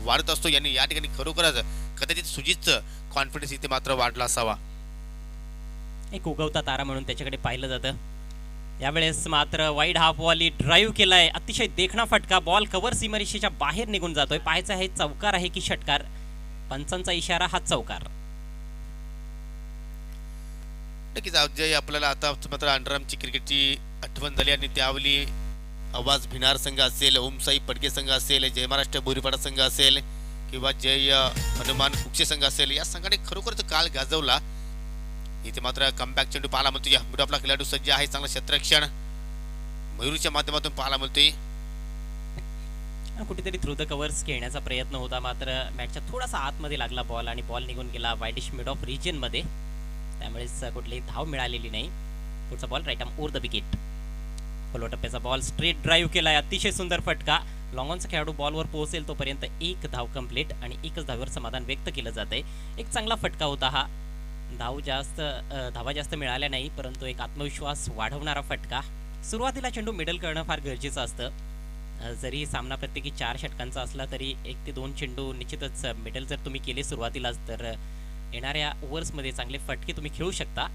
वाढत असतो. यांनी या ठिकाणी खरोखरच कदाचित सुजितचं कॉन्फिडन्स इथे मात्र वाढला असावा. एक उगवता तारा म्हणून त्याच्याकडे पाहिलं जातं. यावेळेस मात्र वाईड हाफ वॉली ड्राईव्ह केलाय, अतिशय देखणा फटका, बॉल कव्हर सीमारेषेच्या बाहेर निघून जातोय. पाहायचं आहे चौकार आहे की षटकार. पंचांचा इशारा हा चौकार. नक्कीच अजय, आपल्याला आता मात्र अंडरआर्मची क्रिकेटची आठवण झाली आणि त्यावेळी आवाज भिनार संघ असेल, ओमसाई पडके संघ असेल, जय महाराष्ट्र बोरीपाडा संघ असेल किंवा जय हनुमान कुक्षे संघ असेल, या संघाने खरोखरच काल गाजवला. इथे मात्र कमबॅक चेंडू पाहायला मिळतो. या मिड आपला खेळाडू सज्ज आहे, चांगलं क्षेत्ररक्षण मयूरच्या माध्यमातून पाहायला मिळतोय. कुठेतरी थ्रू द कव्हर्स खेळण्याचा प्रयत्न होता, मात्र मॅचच्या थोडासा आतमध्ये लागला बॉल आणि बॉल निघून गेला वाईडिश मिड ऑफ रिजन मध्ये. त्यामुळेच कुठलीही धाव मिळालेली नाही. पुढचा ball right arm over the wicket. खोलवा टप्प्याचा बॉल स्ट्रेट ड्राईव्ह केलाय, अतिशय सुंदर फटका. लॉंग ऑनचा खेळाडू बॉलवर पोहोचेल तोपर्यंत एक धाव कंप्लीट आणि एकच धावेवर समाधान व्यक्त केलं जाते. एक चांगला फटका होता हा. धावा जास्त मिळाल्या नाही, परंतु एक आत्मविश्वास वाढवणारा फटका. सुरुवातीला चेंडू मिडल करणं फार गरजेचं असतं. जरी सामना प्रत्येकी 4 षटकांचा असला तरी 1 ते 2 चेंडू निश्चितच मिडल जर तुम्ही केले सुरुवातीलाच तर येणाऱ्या ओव्हर्समध्ये चांगले फटके तुम्ही खेळू शकता.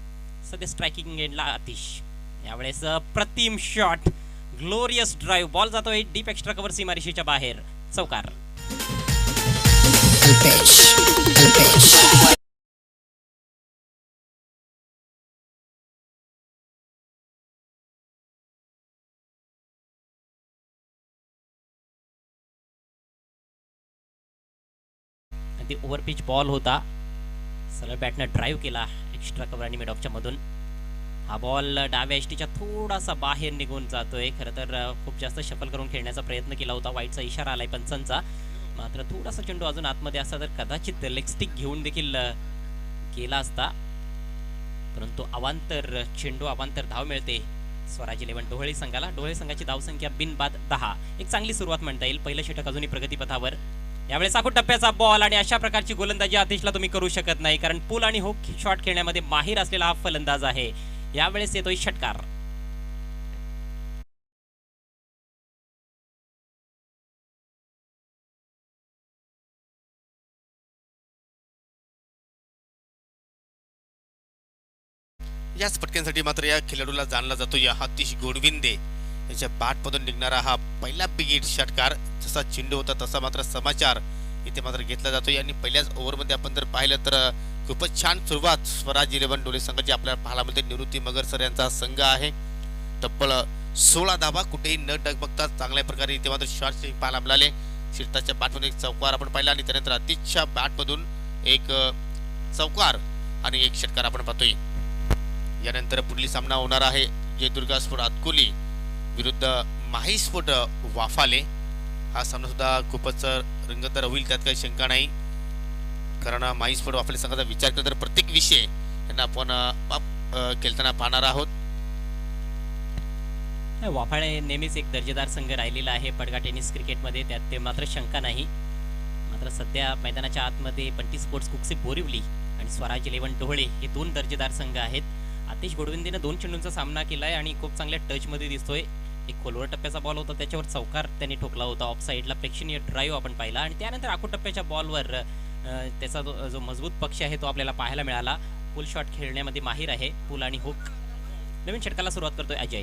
सध्या स्ट्रायकिंग एंडला आतिश. यावेळेस प्रतिम शॉट, ग्लोरियस ड्राईव्ह, बॉल जातोय डीप एक्स्ट्रा कव्हर सीमारेषेच्या बाहेर. चौकार. ओव्हरपिच बॉल होता, सरळ बॅटनं ड्राईव्ह केला एक्स्ट्रा कव्हर आणि मिड ऑफच्या मधून. हा बॉल डाव्या एसटीच्या थोडासा बाहेर निघून जातोय. खरं तर खूप जास्त शफल करून खेळण्याचा प्रयत्न केला होता. वाईटचा इशारा आलाय पंचांचा. मात्र थोडासा चेंडू अजून आतमध्ये असता तर कदाचित लेग स्टिक घेऊन देखील केला असता, परंतु अवांतर चेंडू, अवांतर धाव मिळते स्वराज 11 डोहळे संघाला. डोहळे संघाची धावसंख्या बिनबाद 10. एक चांगली सुरुवात म्हणता येईल. पहिलं षटक अजूनही प्रगतीपथावर. यावेळेस आखूड टप्प्याचा बॉल आणि अशा प्रकारची गोलंदाजी आतिशला तुम्ही करू शकत नाही, कारण पुल आणि हुक शॉट खेळण्यामध्ये माहीर असलेला हा फलंदाज आहे. यावेळेस येतोय षटकार. याच फटक्यांसाठी मात्र या खेळाडूला जाणला जातो या आतिश गोडविंदे. याच्या बॅटमधून निघणारा हा पहिला बिग षटकार, जसा चेंडू होता तसा मात्र समाचार इथे मात्र घेतला जातो. आणि पहिल्याच ओव्हरमध्ये आपण जर पाहिलं तर खूपच छान सुरुवात स्वराज 11 डोळे संघाची आपल्याला पाहायला मिळते. निवृत्ती मगर सर यांचा संघ आहे. तब्बल 16 धावा कुठेही न डगमगता चांगल्या प्रकारे इथे मात्र शॉट पाहायला मिळाले. शिरताच्या बॅटमधून एक चौकार आपण पाहिला आणि त्यानंतर आतिशच्या बॅटमधून एक चौकार आणि एक षटकार आपण पाहतोय. यानंतर पुढील सामना होणार आहे जयदुर्गा स्पोर्ट आतकोली विरुद्ध माही स्पोर्ट वाफाले. हा सामना सुद्धा खूपच रंगतदार होईल, त्यात काही शंका नाही, कारण माही स्पोर्ट वाफाले संघाचा विचार केला तर प्रत्येक विषय यांना आपण खेळताना पाहणार आहोत. वाफाळे नेहमीच एक दर्जेदार संघ राहिलेला आहे पडगा टेनिस क्रिकेटमध्ये, त्यात ते मात्र शंका नाही. मात्र सध्या मैदानाच्या आतमध्ये बंटी स्पोर्ट्स कुक्से बोरिवली आणि स्वराज 11 डोहळे हे 2 दर्जेदार संघ आहेत. आतिश गोडविंदेने 2 चेंडूंचा सामना केलाय आणि खूप चांगल्या टच मध्ये दिसतोय. एक खोलवर टप्प्याचा बॉल होता, त्याच्यावर चौकार त्यांनी ठोकला होता. ऑफ साईडला प्रेक्षणीय ड्राईव्ह आपण पाहिला आणि त्यानंतर आखूड टप्प्याच्या बॉलवर त्याचा जो मजबूत पक्ष आहे तो आपल्याला पाहायला मिळाला. पुल शॉट खेळण्यामध्ये माहीर आहे. पुल आणि हुक. नवीन षटकाला सुरुवात करतोय अजय.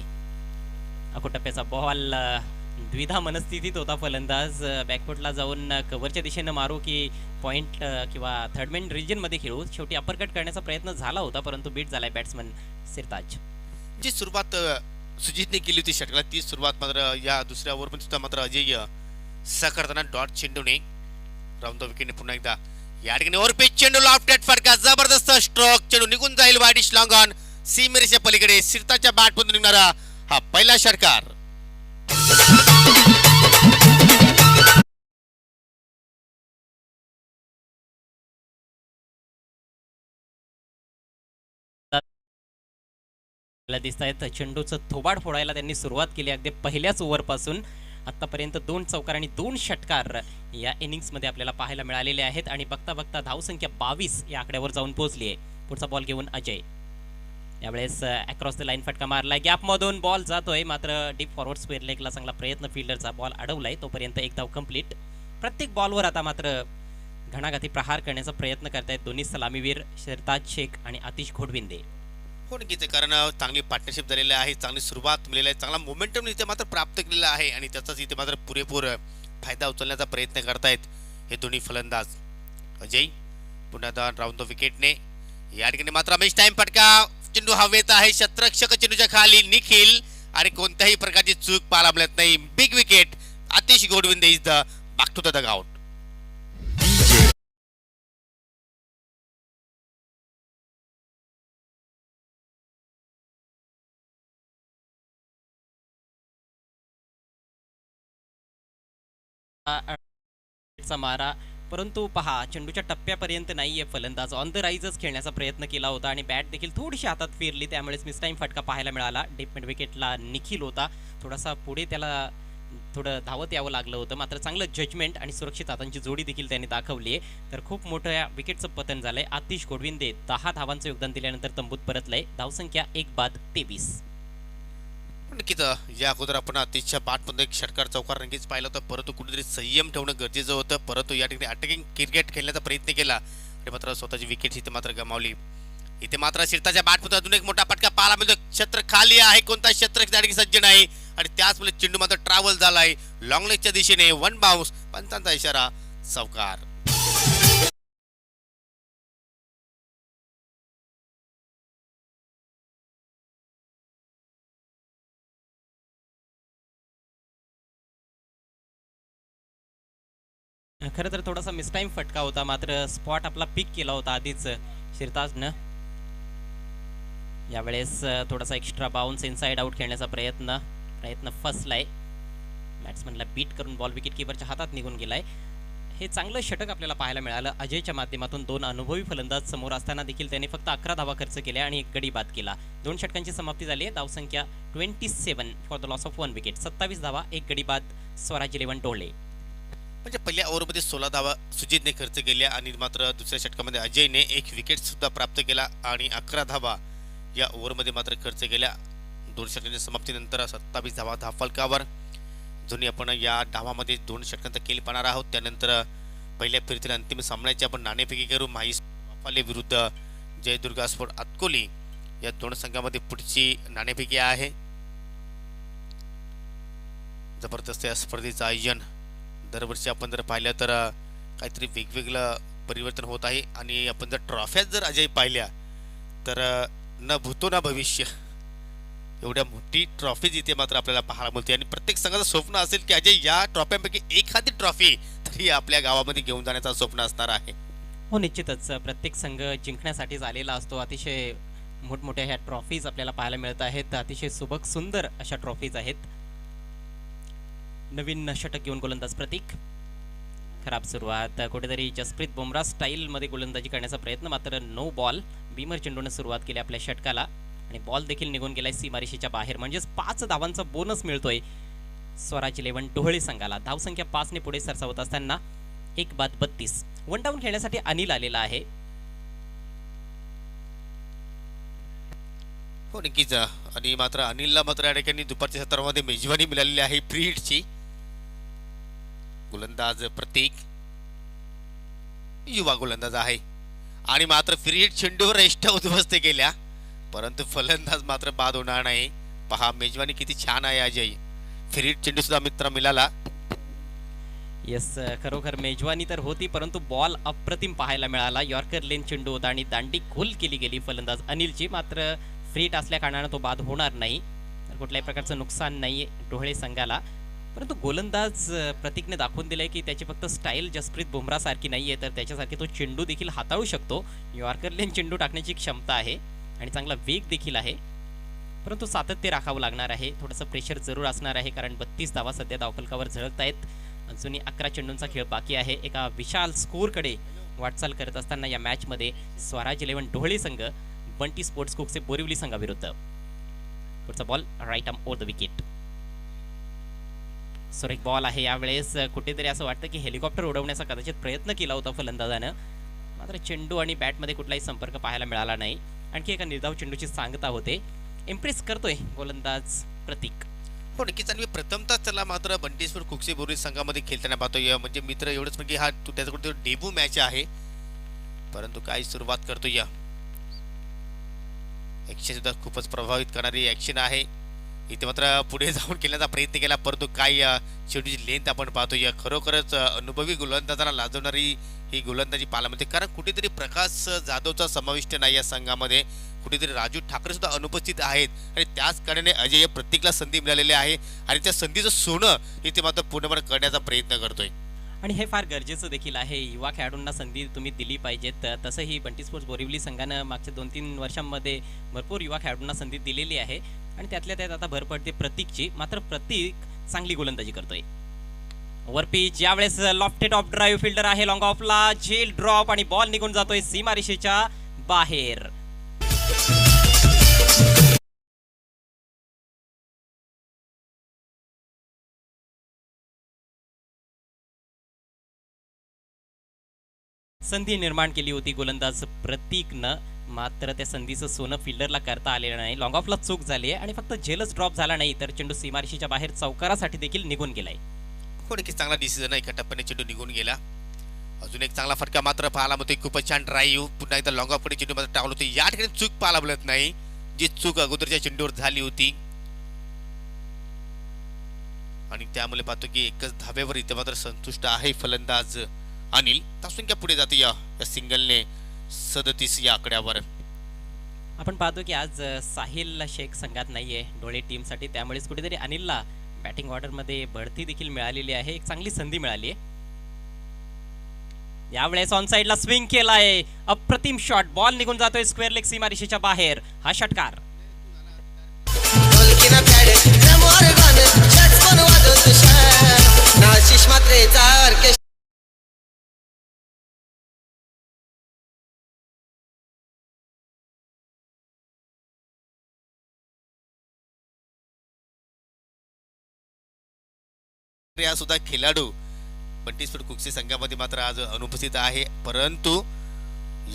आखूड टप्प्याचा बॉल, द्विधा मनस्थितीत होता फलंदाज. बॅकफुटला जाऊन कव्हरच्या दिशेनं मारू की पॉइंट किंवा थर्डमॅन रिजन मध्ये खेळू. शेवटी अपरकट करण्याचा प्रयत्न झाला होता, परंतु बीट झालाय बॅट्समन सिरताज. जी सुरुवात सुजितने केली होती षटकाला, ती सुरुवात मात्र या दुसऱ्या ओव्हरमध्ये सुद्धा मात्र अजय करताना डॉट चेंडूने राऊंड द विकेटने पुन्हा एकदा या ठिकाणी ओव्हरपिच चेंडू लॉफ्टेड फटका, जबरदस्त स्ट्रोक, चेंडू निघून जाईल वाईडिश लॉंग ऑन सीमेरेषेच्या पलीकडे. सिरताच्या बॅटमधून निघणारा हा पहिला षटकार. दिसत आहेत चेंडूचं थोबाड फोडायला त्यांनी सुरुवात केली अगदी पहिल्याच ओव्हर पासून. आतापर्यंत 2 चौकार आणि 2 षटकार या इनिंग्स मध्ये आपल्याला पाहायला मिळालेले आहेत आणि बघता बघता धावसंख्या 22 या आकड्यावर जाऊन पोहोचली आहे. पुढचा बॉल घेऊन अजय. यावेळेस अक्रॉस द लाईन फटका मारलाय, गॅप मधून बॉल जातोय, मात्र डीप फॉरवर्ड स्क्वेअर लेगला चांगला प्रयत्न, फिल्डरचा बॉल अडवलाय. तोपर्यंत एक धाव कंप्लीट. प्रत्येक बॉलवर आता मात्र घणाघाती प्रहार करण्याचा प्रयत्न करतायत दोन्ही सलामीवीर शिरताज शेख आणि आतिश घोडविंदे. हो नक्कीच, कारण चांगली पार्टनरशिप झालेली आहे, चांगली सुरुवात मिळाली आहे, चांगला मोमेंटम इथे मात्र प्राप्त केलेला आहे आणि त्याचाच इथे मात्र पुरेपूर फायदा उचलण्याचा प्रयत्न करतायत हे दोन्ही फलंदाज. अजय पुन्हा राऊंड द विकेटने या ठिकाणी मात्र रमेश टाइम फटका, चेंडू हवेत आहे, शतरक्षक चेंडूच्या खाली निखिल आणि कोणत्याही प्रकारची चूक पाहायला मिळत नाही. Big wicket, Atish Ghodvinde is the back to the dugout. चा मारा, परंतु पहा चेंडूच्या टप्प्यापर्यंत नाहीये फलंदाज. ऑन द राईजच खेळण्याचा प्रयत्न केला होता आणि बॅट देखील थोडीशी हातात फिरली, त्यामुळेच मिस टाइम फटका पाहायला मिळाला. डीप मिड विकेटला निखिल होता, थोडासा पुढे त्याला थोडं धावत यावं लागलं होतं, मात्र चांगलं जजमेंट आणि सुरक्षित हातांची जोडी देखील त्यांनी दाखवली आहे. तर खूप मोठ्या विकेटचं पतन झालंय. आतिश घोडविंदे 10 धावांचं योगदान दिल्यानंतर तंबूत परतलंय. धावसंख्या 1-23. नक्कीच या अगोदर आपण आतिशच्या बॅटमध्ये एक षटकार चौकार नक्कीच पाहिला होता, परंतु कुठेतरी संयम ठेवणं गरजेचं होतं. परंतु या ठिकाणी अटॅकिंग क्रिकेट खेळण्याचा प्रयत्न केला आणि मात्र स्वतःची विकेट इथे मात्र गमावली. इथे मात्र शिरताच्या बॅटमध्ये अजून एक मोठा फटका पाहायला मिळतो. क्षेत्र खाली आहे, कोणता क्षेत्र त्या ठिकाणी सज्ज नाही आणि त्याचमुळे चेंडू मात्र ट्रॅव्हल झालाय लॉंग लेगच्या दिशेने. 1 बाउन्स, पंचांचा इशारा, चौकार. खरं तर थोडासा मिसटाईम फटका होता, मात्र स्पॉट आपला पिक केला होता आधीच शिरताजनं. यावेळेस थोडासा एक्स्ट्रा बाउन्स इनसाइड आउट खेळण्याचा प्रयत्न फसलाय. बॅट्समनला बीट करून बॉल विकेट किपरच्या हातात निघून गेलाय. हे चांगलं षटक आपल्याला पाहायला मिळालं. अजयच्या माध्यमातून 2 अनुभवी फलंदाज समोर असताना देखील त्याने फक्त 11 धावा खर्च केल्या आणि 1 गडी बाद केला. 2 षटकांची समाप्ती झाली आहे. धावसंख्या 27 for the loss of 1 wicket. 27 धावा, 1 गडी बाद स्वराज 11 टोळले. म्हणजे पहिल्या ओव्हरमध्ये 16 धावा सुजितने खर्च केल्या आणि मात्र दुसऱ्या षटकामध्ये अजयने 1 विकेट सुद्धा प्राप्त केला आणि 11 धावा या ओव्हरमध्ये मात्र खर्च केल्या. 2 षटकांच्या समाप्तीनंतर 27 धावा धावफलकावर. दोन्ही आपण या डावामध्ये 2 षटकांचा खेळ पाहणार आहोत. त्यानंतर पहिल्या फेरीतील अंतिम सामन्याची आपण नाणेफेकी करू. माहीस वाफाले विरुद्ध जयदुर्गा स्पोर्ट अतकोली या 2 संघामध्ये पुढची नाणेफेकी आहे. जबरदस्त या स्पर्धेचं आयोजन दरवर्षी आपण जर पाहिलं तर काहीतरी वेगवेगळं परिवर्तन होत आहे आणि आपण जर ट्रॉफ्या जर अजय पाहिल्या तर न भूतो ना भविष्य एवढ्या मोठी ट्रॉफी इथे मात्र आपल्याला पाहायला मिळते आणि प्रत्येक संघाचं स्वप्न असेल की अजय या ट्रॉफ्यांपैकी एखादी ट्रॉफी तरी आपल्या गावामध्ये घेऊन जाण्याचं स्वप्न असणार आहे. हो निश्चितच, प्रत्येक संघ जिंकण्यासाठीच आलेला असतो. अतिशय मोठमोठ्या ह्या ट्रॉफीज आपल्याला पाहायला मिळत आहेत. अतिशय सुबक सुंदर अशा ट्रॉफीज आहेत. नवीन षटक घेऊन गोलंदाज प्रतीक. खराब सुरुवात, कुठेतरी जसप्रीत बुमराह स्टाईलमध्ये गोलंदाजी करण्याचा प्रयत्न, मात्र नो बॉल. बीमर चेंडूने सुरुवात केली आपल्या षटकाला आणि बॉल देखील निघून गेलाय सीमारेषेच्या बाहेर. म्हणजेच 5 धावांचा बोनस मिळतोय स्वराज 11 डोहळे संघाला. धावसंख्या 5 ने पुढे सरसावत असताना 1-32. 1 डाऊन खेळण्यासाठी अनिल आलेला आहे. हो नक्कीच, आणि मात्र अनिलला मात्र या ठिकाणी दुपारच्या सत्रामध्ये मेजवानी मिळालेली आहे फ्री हिटची. गोलंदाज प्रतीक युवा गोलंदाज आहे आणि मात्र फ्री हिट चेंडूवर एष्टा उद्ध्वस्त केल्या, परंतु फलंदाज मात्र बाद होणार नाही. पहा मेजवानी किती छान आहे अजय. फ्री हिट चेंडू सुद्धा मित्र मिळाला. येस, खरोखर मेजवानी तर होती, परंतु बॉल अप्रतिम पाहायला मिळाला. यॉर्कर लेन चेंडू होता आणि दांडी खोल केली गेली फलंदाज अनिलची. मात्र फ्री हिट असल्या कारणानं तो बाद होणार नाही, तर कुठल्याही प्रकारचं नुकसान नाही डोहळे संघाला. परंतु गोलंदाज प्रतीकने दाखवून दिलंय की त्याची फक्त स्टाईल जसप्रीत बुमराह सारखी नाहीये, तर त्याच्यासारखी तो चेंडू देखील हाताळू शकतो. यॉर्कर लेन चेंडू टाकण्याची क्षमता आहे आणि चांगला वेग देखील आहे, परंतु सातत्य राखावं लागणार आहे. थोडंसं प्रेशर जरूर असणार आहे, कारण 32 धावा सध्या धावफलकावर झळकत आहेत. अजूनही 11 चेंडूंचा खेळ बाकी आहे. एका विशाल स्कोरकडे वाटचाल करत असताना या मॅचमध्ये स्वराज 11 डोहळे संघ बंटी स्पोर्ट्स कुकचे बोरिवली संघाविरुद्ध. पुढचा ball right arm over the wicket. सुरेख बॉल आहे. यावेळेस कुठेतरी असं वाटतं की हेलिकॉप्टर उडवण्याचा कदाचित प्रयत्न केला होता फलंदाजानं, मात्र चेंडू आणि बॅटमध्ये कुठलाही संपर्क पाहायला मिळाला नाही. आणखी एका निर्धाव चेंडूची सांगता होते. इम्प्रेस करतोय गोलंदाज प्रतीक. हो नक्कीच आणि मी प्रथमतः त्याला मात्र बंटेश्वर कुक्षी बोरी संघामध्ये खेळताना पाहतोय म्हणजे मित्र एवढंच म्हणजे हा त्याच्याकडे डेब्यू मॅच आहे परंतु काय सुरुवात करतोय ऍक्शन सुद्धा खूपच प्रभावित करणारी ऍक्शन आहे इथे मात्र पुढे जाऊन खेळण्याचा प्रयत्न केला परंतु काय शेवटीची लेंथ आपण पाहतोय खरोखरच अनुभवी गोलंदाजांना लाजवणारी ही गोलंदाजी पाहायला कारण कुठेतरी प्रकाश जाधवचा समाविष्ट नाही या संघामध्ये कुठेतरी राजू ठाकरे सुद्धा अनुपस्थित आहेत आणि त्याच कारणाने अजय प्रत्येकला संधी मिळालेली आहे आणि त्या संधीचं सोनं इथे मात्र पूर्णपणे करण्याचा प्रयत्न करतोय आणि हे फार गरजेचं देखील आहे युवा खेळाडूंना संधी तुम्ही दिली पाहिजेत तसंही बंटी स्पोर्ट्स बोरिवली संघानं मागच्या 2-3 वर्षांमध्ये भरपूर युवा खेळाडूंना संधी दिलेली आहे आणि त्यातल्या त्यात आता भर पडते प्रतीकची मात्र प्रतीक चांगली गोलंदाजी करतोय ओव्हर पिच यावेळेस लॉफ्टेड ऑफ ड्राईव्ह फिल्डर आहे लॉंग ऑफला झेल ड्रॉप आणि बॉल निघून जातोय सीमारेषेच्या बाहेर संधी निर्माण केली होती गोलंदाज प्रतीकनं मात्र त्या संधीचं सोनं फिल्डरला करता आलेलं नाही लॉंग ऑफला चूक झाली आहे आणि फक्त झेलच ड्रॉप झाला नाही तर चेंडू सीमारेषेच्या बाहेर चौकारासाठी देखील निघून गेलाय नक्कीच चांगला डिसिजन आहे एका टप्प्याने चेंडू निघून गेला अजून एक चांगला फटका मात्र पाहायला मिळतोय खूपच छान ड्राईव्ह पुन्हा एकदा लॉंग ऑफ कडे चेंडू मात्र टाकलं होतं या ठिकाणी चूक पाहायला मिळत नाही जी चूक अगोदरच्या चेंडूवर झाली होती आणि त्यामुळे पाहतो की एकच धाब्यावर इथे मात्र संतुष्ट आहे फलंदाज अनिल तासून पुढे जाते या सिंगलने 37 या आकड्यावर आपण पाहतो की आज साहिल शेख संघात नाहीये डोळे टीमसाठी त्यामुळेच कुठेतरी अनिलला बॅटिंग ऑर्डर मध्ये बढती देखील मिळालेली आहे एक चांगली संधी मिळाली आहे यावेळेस ऑन साइडला स्विंग केलाय अप्रतिम शॉट बॉल निघून जातोय स्क्वेअर लेग सीमारेषेच्या बाहेर हा षटकार सुद्धा खेळाडू बंटीस्फोर्ट कुक्षी संघामध्ये मात्र आज अनुपस्थित आहे परंतु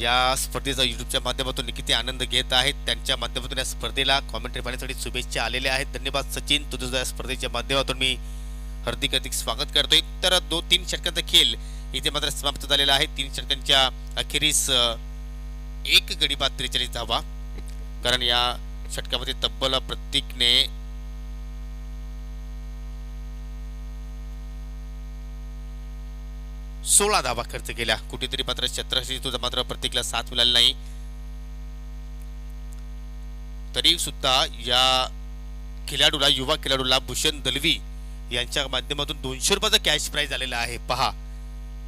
या स्पर्धेचा युट्यूबच्या माध्यमातून किती आनंद घेत आहेत त्यांच्या माध्यमातून या स्पर्धेला कॉमेंट्री पाहण्यासाठी शुभेच्छा आलेल्या आहेत धन्यवाद सचिन तुझं या स्पर्धेच्या माध्यमातून मी हार्दिक स्वागत करतोय तर 2-3 षटकांचा खेळ इथे मात्र समाप्त झालेला आहे 3 षटकांच्या अखेरीस एक गडी बाद 43 धावा कारण या षटकामध्ये तब्बल प्रत्येकने 16 धावा खर्च केल्या कुठेतरी मात्र 17 तुझा मात्र प्रत्येकला साथ मिळाली नाही तरी सुद्धा या खेळाडूला युवा खेळाडूला भूषण दलवी यांच्या माध्यमातून 200 रुपयाचा कॅश प्राइज आलेला आहे पहा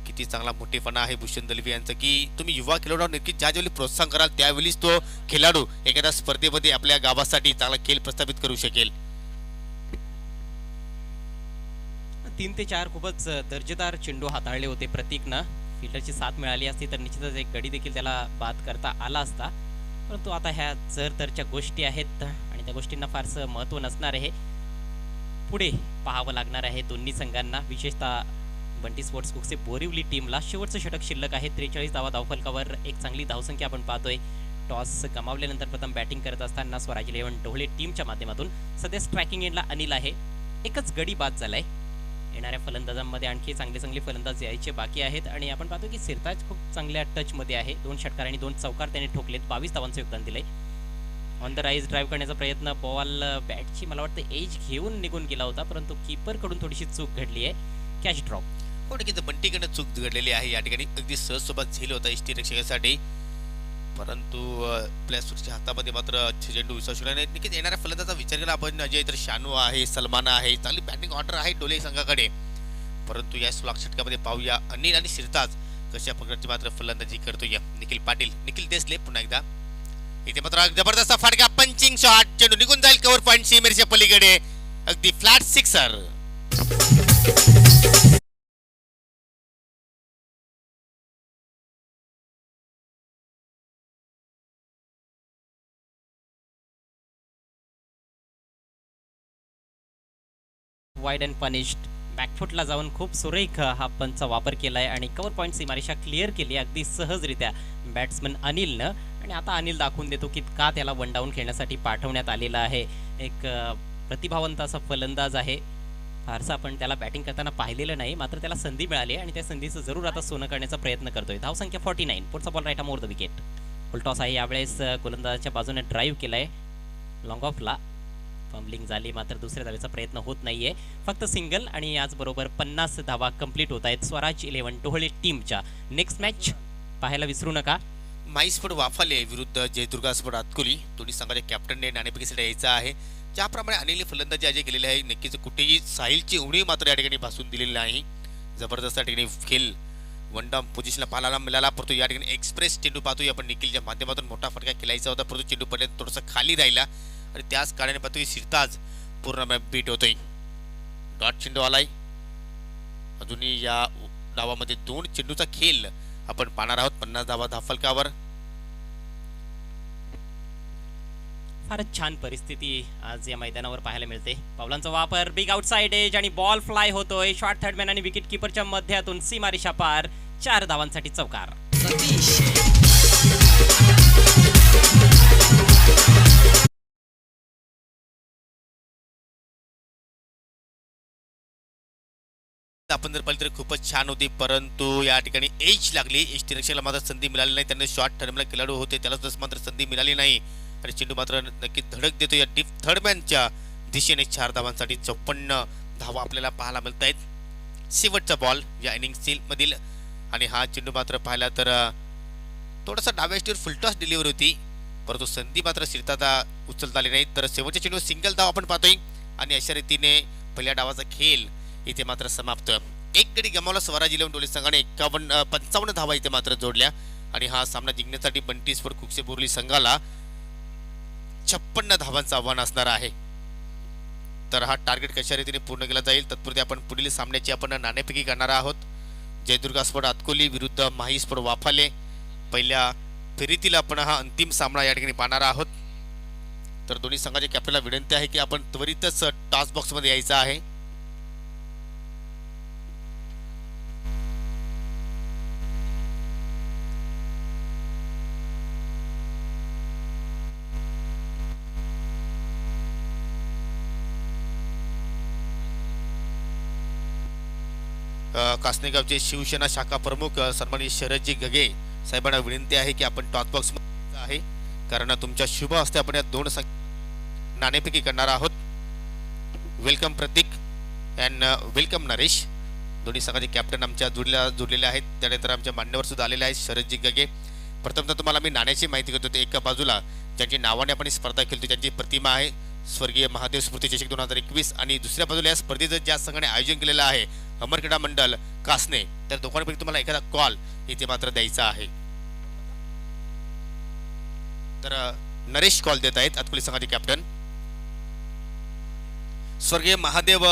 किती चांगला मोठेपणा आहे भूषण दलवी यांचा की तुम्ही युवा खेळाडू नक्की ज्यावेळी प्रोत्साहन कराल त्यावेळीच तो खेळाडू एखाद्या स्पर्धेमध्ये आपल्या गावासाठी चांगला खेळ प्रस्थापित करू शकेल 3 ते 4 खूपच दर्जेदार चेंडू हाताळले होते प्रतीकनं फिल्डरची साथ मिळाली असती तर निश्चितच एक गडी देखील त्याला बाद करता आला असता परंतु आता ह्या जरतरच्या गोष्टी आहेत आणि त्या गोष्टींना फारसं महत्त्व नसणार आहे पुढे पाहावं लागणार आहे दोन्ही संघांना विशेषतः बंटी स्पोर्ट्स कुक्षी बोरिवली टीमला शेवटचं षटक शिल्लक आहे 43 धावा धावफलकावर एक चांगली धावसंख्या आपण पाहतोय टॉस गमावल्यानंतर प्रथम बॅटिंग करत असताना स्वराज 11 ढोळे टीमच्या माध्यमातून सध्या स्ट्रायकिंग एंडला अनिल आहे एकच गडी बाद झालाय येणाऱ्या फलंदाजांमध्ये आणखी चांगले फलंदाज यायचे बाकी आहेत आणि आपण पाहतो की सिरताज खूप चांगल्या टच मध्ये आहे 2 षटकार आणि 2 चौकार त्याने ठोकलेत 22 धावांचं योगदान दिलंय ऑन द राईज ड्राईव्ह करण्याचा प्रयत्न बॉल बॅटची मला वाटतं एज घेऊन निघून गेला होता परंतु कीपर कडून थोडीशी चूक घडली आहे कॅच ड्रॉप हो नक्कीच बंटीकडे चूक घडलेली आहे या ठिकाणी अगदी सहज सोबत झेल होता यष्टीरक्षकासाठी परंतु प्लेसच्या हातामध्ये मात्र चेंडू विसरला नाही नक्कीच येणाऱ्या फलंदाजाचा विचार केला आपण अजय तर शानू आहे सलमान आहे चांगली बॅटिंग ऑर्डर आहे डोले संघाकडे परंतु या स्लॉक षटकामध्ये पाहूया अनिल आणि सिरताज कशा प्रकारची मात्र फलंदाजी करतोय निखिल पाटील निखिल देसले पुन्हा एकदा इथे मात्र जबरदस्त फटका पंचिंग शॉट चेंडू निघून जाईल कव्हर पॉइंट सीमेच्या पलीकडे अगदी flat sixer wide and punished बॅकफुटला जाऊन खूप सुरेख हा पंचचा वापर केलाय आणि कव्हर पॉईंट सीमारेषा क्लिअर केली अगदी सहजरित्या बॅट्समन अनिलनं आणि आता अनिल दाखवून देतो की का त्याला वन डाऊन खेळण्यासाठी पाठवण्यात आलेला आहे एक प्रतिभावंत असा फलंदाज आहे. फारसं आपण त्याला बॅटिंग करताना पाहिलेलं नाही, मात्र त्याला संधी मिळाली आणि त्या संधीचं जरूर आता सोनं करण्याचा प्रयत्न करतोय. धावसंख्या 49. पुढचा ball right more the wicket. Full toss आहे यावेळेस. गोलंदाजाच्या बाजूने ड्राईव्ह केलाय लॉंग ऑफला. फंबलिंग झाली, मात्र दुसऱ्या धावेचा प्रयत्न होत नाहीये. फक्त सिंगल आणि याचबरोबर 50 धावा कंप्लीट होत आहेत स्वराज 11 टोहळे टीमच्या. नेक्स्ट मॅच पाहायला विसरू नका. माईस्फोर्ड वाफाले विरुद्ध जयदुर्गा स्पोर्ट आतकुली. दोन्ही संघाच्या कॅप्टनने नाणेफेकीसाठी यायचं आहे. ज्याप्रमाणे अनिल फलंदाजी अजय केलेले आहे, नक्कीच कुठेही साहिलची उणीव मात्र या ठिकाणी भासून दिलेली नाही. जबरदस्त या ठिकाणी खेळ वन डाऊन पोझिशनला पाहायला मिळाला, परंतु या ठिकाणी एक्सप्रेस चेंडू पाहतोय आपण निखिलच्या माध्यमातून मोठा फटका खेळायचा होता, परंतु चेंडू पर्यंत थोडासा खाली राहिला आणि त्याच कारणाने पाहतोय सिरताज पूर्ण बीट होतोय. डॉट चेंडू आलाय. अजूनही या डावामध्ये 2 चेंडूचा खेळ आपण पाहणार आहोत. 50 धावा धाफलकावर. फारच छान परिस्थिती आज या मैदानावर पाहायला मिळते. पावलांचा वापर, बिग आउटसाइड एज आणि बॉल फ्लाय होतोय. शॉर्ट थर्डमॅन आणि विकेट किपरच्या मध्यातून सीमारेषा पार. 4 धावांसाठी चौकार. आपण जर पाहिलं तर खूपच छान होती, परंतु या ठिकाणी एज लागली. एज डिरेक्शनला मात्र संधी मिळाली नाही. त्यांना शॉर्ट थर्डमॅन खेळाडू होते, त्याला तसं मात्र संधी मिळाली नाही आणि चेंडू मात्र नक्की धडक देतो या डीप थर्डमॅनच्या दिशेने. 4 धावांसाठी 54 धावा आपल्याला पाहायला मिळत आहेत. शेवटचा बॉल या इनिंग मधील आणि हा चेंडू मात्र पाहिला तर थोडासा डाव्या स्टीवर फुलटॉस डिलिव्हरी होती, परंतु संधी मात्र शिरता उचलता आली नाही. तर शेवटच्या चेंडू सिंगल धाव आपण पाहतोय आणि अशा रीतीने पहिल्या डावाचा खेळ इथे मात्र समाप्त. एक गडी गमावला स्वराज 11 टोले संघाने. 55 धावा इथे मात्र जोडल्या आणि हा सामना जिंकण्यासाठी बंटी स्पोर्ट कुकसे बोर्ली संघाला 56 धावांचं आव्हान असणार आहे. तर हा टार्गेट कशा रीतीने पूर्ण केला जाईल तत्पूर्वी आपण पुढील सामन्याची आपण नाणेफेकी करणार आहोत. जयदुर्गा स्पोर्ट आतकोली विरुद्ध माही स्पोर्ट वाफाले. पहिल्या फेरीतील आपण हा अंतिम सामना या ठिकाणी पाहणार आहोत. तर दोन्ही संघाच्या कॅप्टनला विनंती आहे की आपण त्वरितच टॉस बॉक्स मध्ये यायचं आहे. कासनेगावचे शिवसेना शाखा प्रमुख सन्माननीय शरदजी गगे साहेबांना विनंती आहे की आपण टॉस बॉक्स मध्ये आहे, कारण तुमच्या शुभ हस्ते आपण या 2 नाणेफेकी करणार आहोत. Welcome Pratik and welcome Naresh. दोन्ही संघाचे कॅप्टन आमच्या जोडलेले आहेत. त्यानंतर आमच्या मान्यवर सुद्धा आलेले आहेत शरदजी गगे. प्रथमतः तुम्हाला मी नाण्याची माहिती करतो. ते एका बाजूला ज्यांची नावाने आपण स्पर्धा खेळतो त्यांची प्रतिमा आहे स्वर्गीय महादेव स्मृती चषक 2021 आणि दुसऱ्या बाजूला या स्पर्धेचं ज्या संघाने आयोजन केलेलं आहे अमर क्रीडा मंडळ कासने, तर दोघांपैकी तुम्हाला एखादा कॉल इथे मात्र द्यायचा आहे. तर नरेश कॉल देत आहेत आतकुली संघाचे कॅप्टन. स्वर्गीय महादेव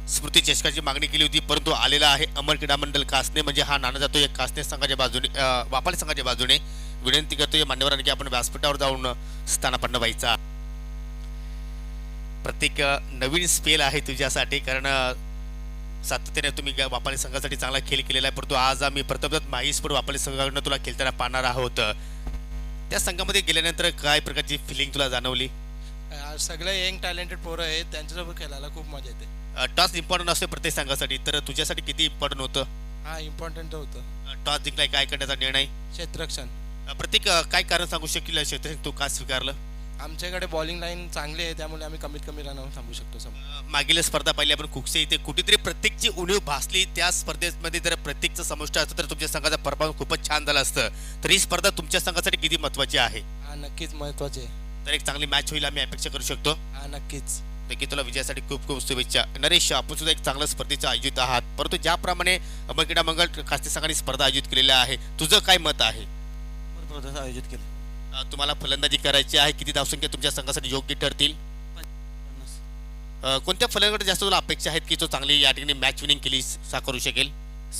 स्मृती चषकाची मागणी केली होती, परंतु आलेला आहे अमर क्रीडा मंडळ कासने, म्हणजे हा नाणं जातो या कासने संघाच्या बाजूने, वापाली संघाच्या बाजूने. विनंती करतो या मान्यवरांनी की आपण व्यासपीठावर जाऊन स्थानापन्न व्हायचा. प्रत्येक नवीन स्पेल आहे तुझ्यासाठी, कारण सातत्याने तुम्ही वापाली संघासाठी चांगला खेळ केलेला आहे, परंतु आज आम्ही प्रथमतः माही स्पोर्ट वापाली संघाकडून तुला खेळताना पाहणार आहोत. त्या संघामध्ये गेल्यानंतर काय प्रकारची फिलिंग तुला जाणवली? सगळे यंग टॅलेंटेड पोरं आहेत, त्यांच्यासोबत खेळायला खूप मजा येते. टॉस इम्पॉर्टंट असतो प्रत्येक संघासाठी, तर तुझ्यासाठी किती इम्पॉर्टंट होतं? हा इम्पॉर्टंट होतं. टॉस जिंकलाय, काय करण्याचा निर्णय? क्षेत्ररक्षण. प्रत्येक काय कारण सांगू शकेल क्षेत्ररक्षण तू का स्वीकारलं? आमच्याकडे बॉलिंग लाईन चांगली आहे, त्यामुळे आम्ही कमीत कमी रन थांबू शकतो. मागील स्पर्धा पाहिली आपण कुकसे इथे कुठेतरी प्रत्येकची उणीव भासली. त्या स्पर्धेमध्ये जर प्रत्येकचं समष्ट असतं तर तुमच्या संघाचा परफॉर्मन्स खूपच छान झाला असतं. तर ही स्पर्धा तुमच्या संघासाठी किती महत्वाची आहे? हा नक्कीच महत्वाची आहे. तर एक चांगली मॅच होईल आम्ही अपेक्षा करू शकतो. हा नक्कीच. नक्की तुला विजयासाठी खूप खूप शुभेच्छा. नरेश, आपण सुद्धा एक चांगल्या स्पर्धेचं आयोजित आहात, परंतु ज्याप्रमाणे अमर क्रीडा मंडळ कासने संघाने स्पर्धा आयोजित केलेल्या आहे, तुझं काय मत आहे? आयोजित केलं. तुम्हाला फलंदाजी करायची आहे, किती धावसंख्या तुमच्या संघासाठी योग्य ठरतील? कोणत्या फलंदाजाकडे जास्त तुला अपेक्षा आहेत की तो चांगली या ठिकाणी मॅच विनिंग केली साकारू शकेल?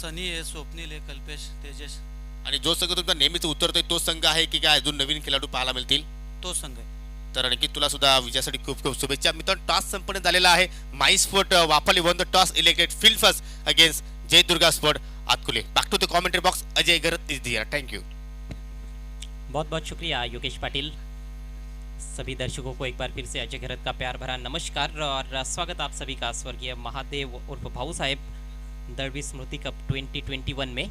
सनी आहे, स्वप्नील आहे, कल्पेश, तेजस. आणि जो संघ तुमचा नेहमीच उतरतोय तो संघ आहे की काय अजून नवीन खेळाडू पाहायला मिळतील? तो संघ आहे. तर आणखी तुला सुद्धा विजयासाठी खूप खूप शुभेच्छा. मित्रांनो, टॉस संपन्न झालेला आहे. My sport Wapali won the toss elected field first against Jaydurga sport Atkule. Back to the commentary box. Ajay Garat is here. Thank you. बहुत बहुत शुक्रिया योगेश पाटिल. सभी दर्शकों को एक बार फिर से अजय घरत का प्यार भरा नमस्कार और स्वागत आप सभी का स्वर्गीय महादेव उर्फ भाऊ साहेब दरबी स्मृति कप 2021 में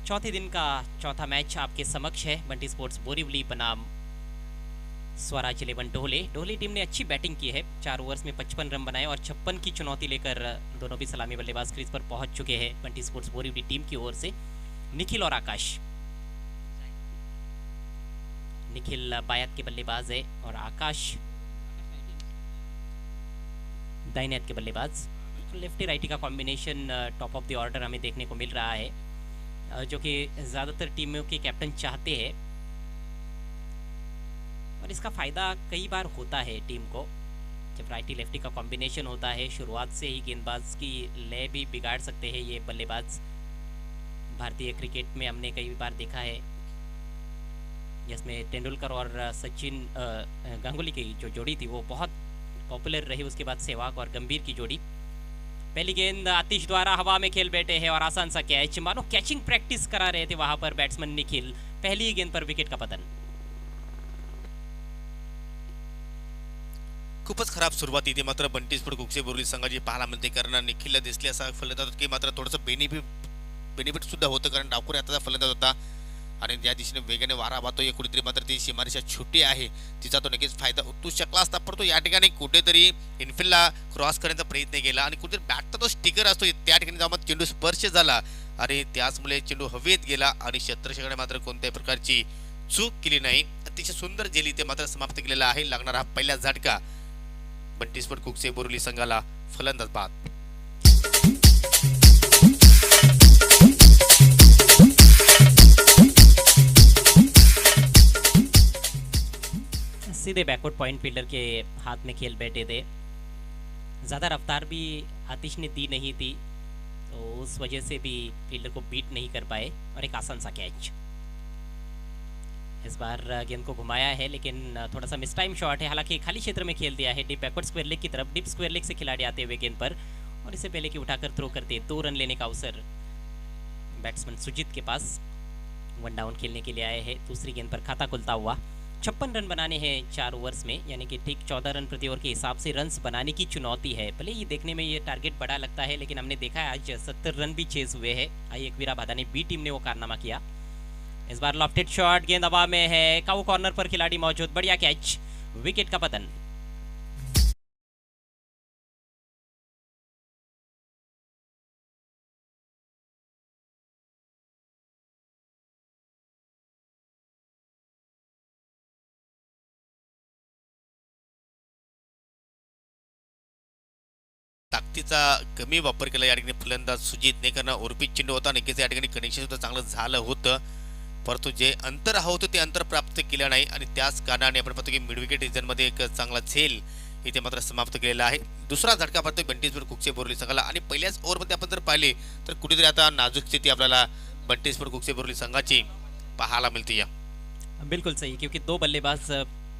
चौथे दिन का चौथा मैच आपके समक्ष है। बंटी स्पोर्ट्स बोरीवली बनाम स्वराज 11 ढोले टीम ने अच्छी बैटिंग की है। 4 ओवर्स में 55 रन बनाए और 56 की चुनौती लेकर दोनों भी सलामी बल्लेबाज क्रीज पर पहुंच चुके हैं। बंटी स्पोर्ट्स बोरीवली टीम की ओर से निखिल और आकाश। निखिल बायात के बल्लेबाज है और आकाश दाहिने हाथ के बल्लेबाज। लेफ्टी राइटी का combination top of the order हमें देखने को मिल रहा है, जो कि ज़्यादातर टीमों के कैप्टन चाहते हैं और इसका फ़ायदा कई बार होता है टीम को। जब राइटी लेफ्टी का कॉम्बिनेशन होता है शुरुआत से ही गेंदबाज की लय भी बिगाड़ सकते हैं ये बल्लेबाज। भारतीय क्रिकेट में हमने कई बार देखा है जिसमें तेंदुलकर और सचिन गांगुली की जो जोड़ी थी वो बहुत पॉपुलर रही। उसके बाद सहवाग और गंभीर की जोड़ी। पहली गेंद आतिश द्वारा हवा में खेल बैठे हैं और आसान सा कैच, मानो कैचिंग प्रैक्टिस करा रहे थे वहां पर बैट्समैन निखिल। पहली ही गेंद पर विकेट का पतन। खूपच खराब सुरुवात इथे मात्र बंटी स्पोर्ट कुकसे बोरली संघाची पाहायला मिळते, कारण निखिलला दिसले असा फलंदाज की मात्र थोडंसं बेनिफिट सुद्धा होतं, कारण डावखुरी हाताचा फलंदाज होता आणि ज्या दिशेने वेगाने वारा वाहतोय कुठेतरी मात्र ती सीमारेषा छोटी आहे, तिचा तो नक्कीच फायदा उठू शकला असता, परंतु या ठिकाणी कुठेतरी इनफिल्डला क्रॉस करण्याचा प्रयत्न केला आणि कुठेतरी बॅटचा तो स्टिकर असतो त्या ठिकाणी जेव्हा चेंडू स्पर्श झाला आणि त्याचमुळे चेंडू हवेत गेला आणि क्षेत्ररक्षकाने मात्र कोणत्याही प्रकारची चूक केली नाही। अतिशय सुंदर जेली ते मात्र समाप्त केलेला आहे। लागणारा पहिला झटका बंटी स्पोर्ट कुकसे बोरली संघाला फलंदाज बाद। सीधे बैकवर्ड पॉइंट फील्डर के हाथ में खेल बैठे थे। ज़्यादा रफ्तार भी आतिश ने दी नहीं थी, तो उस वजह से भी फील्डर को बीट नहीं कर पाए और एक आसान सा कैच। इस बार गेंद को घुमाया है लेकिन थोड़ा सा मिस टाइम शॉट है। हालांकि खाली क्षेत्र में खेल दिया है डीप बैकवर्ड स्क्वायर लेग की तरफ। डीप स्क्वायर लेग से खिलाड़ी आते हुए गेंद पर और इससे पहले कि उठाकर थ्रो करते 2 रन लेने का अवसर बैट्समैन सुजीत के पास। 1 डाउन खेलने के लिए आए हैं। दूसरी गेंद पर खाता खुलता हुआ 56 रन बनाने हैं 4 ओवर्स में, यानी कि ठीक 14 रन प्रति ओवर के हिसाब से रन्स बनाने की चुनौती है। भले ही देखने में ये टारगेट बड़ा लगता है लेकिन हमने देखा है आज 70 रन भी चेज हुए हैं। आई एकवीरा भादा ने बी टीम ने वो कारनामा किया। इस बार लॉफ्टेड शॉट, गेंद हवा में है, काऊ कॉर्नर पर खिलाड़ी मौजूद, बढ़िया कैच, विकेट का पतन। ताकदीचा कमी वापर केला या ठिकाणी फलंदाज सुजितने, कारण ओरपीच चेंडू होता, नक्कीच या ठिकाणी कनेक्शन सुद्धा चांगलं झालं होतं, परंतु जे अंतर हवं होतं ते अंतर प्राप्त केलं नाही आणि त्याच कारणाने आपण पाहतो की मिड विकेट रिजनमध्ये एक चांगला झेल इथे मात्र समाप्त केलेला आहे। दुसरा झटका पडतो बंटी स्पोर्ट कुकसे बोरली संघाला आणि पहिल्याच ओव्हरमध्ये आपण जर पाहिले तर कुठेतरी आता नाजूक स्थिती आपल्याला बंटी स्पोर्ट कुकसे बोरली संघाची पाहायला मिळते। बिल्कुल सही, क्योंकि 2 बल्लेबाज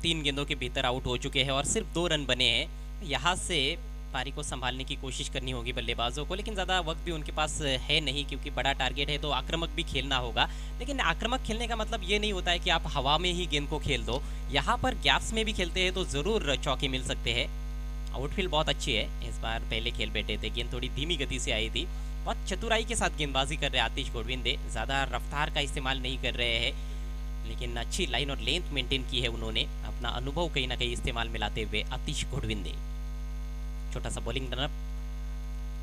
3 गेंदों के भीतर आउट हो चुके हैं और सिर्फ 2 रन बने हैं। यहाँ से पारी को संभालने की कोशिश करनी होगी बल्लेबाजों को, लेकिन ज़्यादा वक्त भी उनके पास है नहीं क्योंकि बड़ा टारगेट है, तो आक्रामक भी खेलना होगा। लेकिन आक्रामक खेलने का मतलब ये नहीं होता है कि आप हवा में ही गेंद को खेल दो। यहाँ पर गैप्स में भी खेलते हैं तो ज़रूर चौके मिल सकते हैं। आउटफील्ड बहुत अच्छी है। इस बार पहले खेल बैठे थे, गेंद थोड़ी धीमी गति से आई थी। बहुत चतुराई के साथ गेंदबाजी कर रहे आतिश गोडविंदे, ज़्यादा रफ्तार का इस्तेमाल नहीं कर रहे हैं लेकिन अच्छी लाइन और लेंथ मेंटेन की है उन्होंने। अपना अनुभव कहीं ना कहीं इस्तेमाल में लाते हुए आतिश गोडविंदे। छोटा सा बॉलिंग रनअप,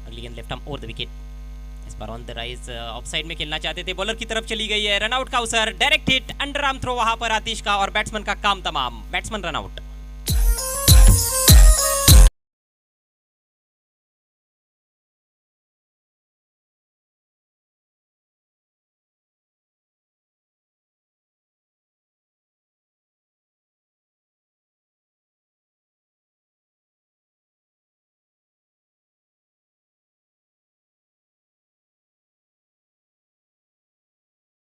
अगली गेंद left arm over the wicket. Is bar on the rise of side में खेलना चाहते थे, बॉलर की तरफ चली गई है, रनआउट का अवसर, direct hit, under arm throw वहां पर आतिश का और बैट्समैन का काम तमाम, बैट्समैन रनआउट।